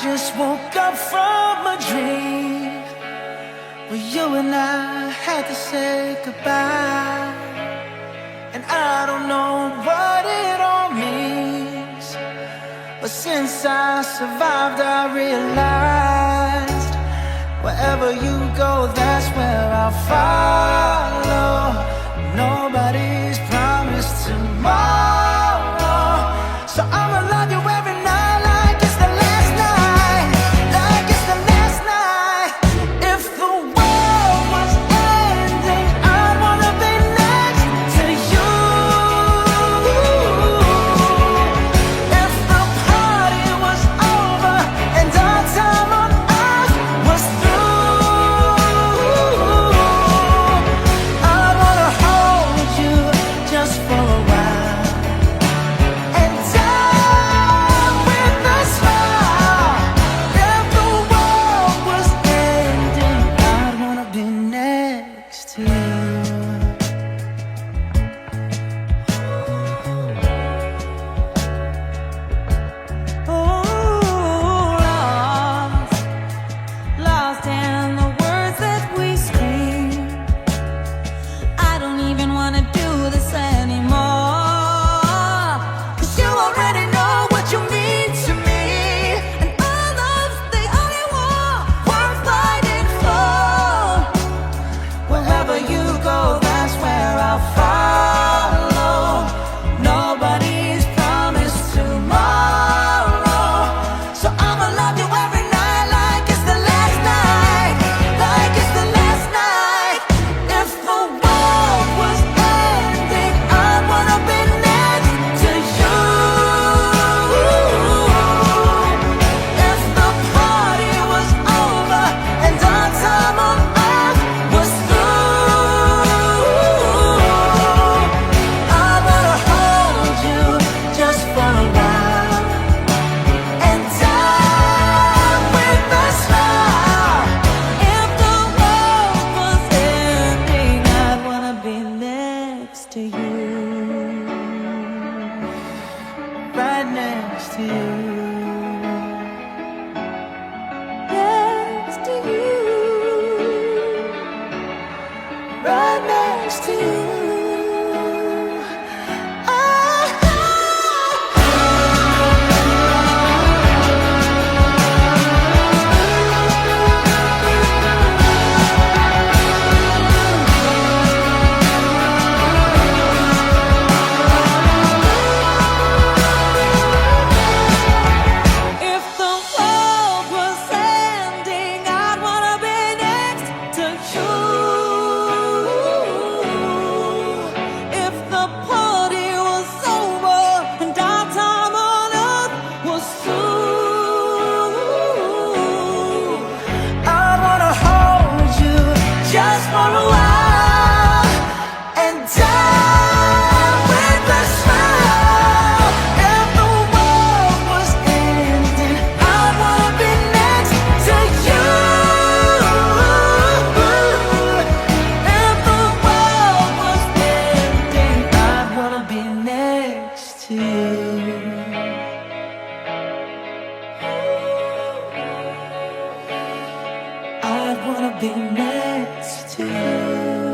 just woke up from a dream where you and I had to say goodbye. And I don't know what it all means, but since I survived I realized wherever you go, that's where I'll follow. Nobody's promised tomorrow, so I'ma love you every night like it's the last night, like it's the last night. If the world was ending, I'd wanna be next to you. If the party was over and our time on earth was through, I'd wanna hold you just for a while and die with a smile. If the world was ending, I'd wanna be next to you. Oh, lost in the words that we scream. I don't even wanna do this anymore, 'cause you already know what you mean to me, and our love's the only war worth fighting for. Wherever you go, that's where I'll follow. Nobody's promised tomorrow, so I'ma love you every night like it's the last night, like it's the last night. If the world was ending, I'd wanna be next to you. If the party was over and our time on earth was through, I wanna hold you just for a while and die with a smile. If the world was ending, I'd wanna be next to you, right next to you, next to you, right next to you. If the world was ending, I'd wanna be next to you. If the party was over and our time on earth was through, I wanna hold you just for a while and die with a smile. If the world was ending, I'd wanna be next to you. If the world was ending, I'd wanna be next to you. I'd wanna be next to you.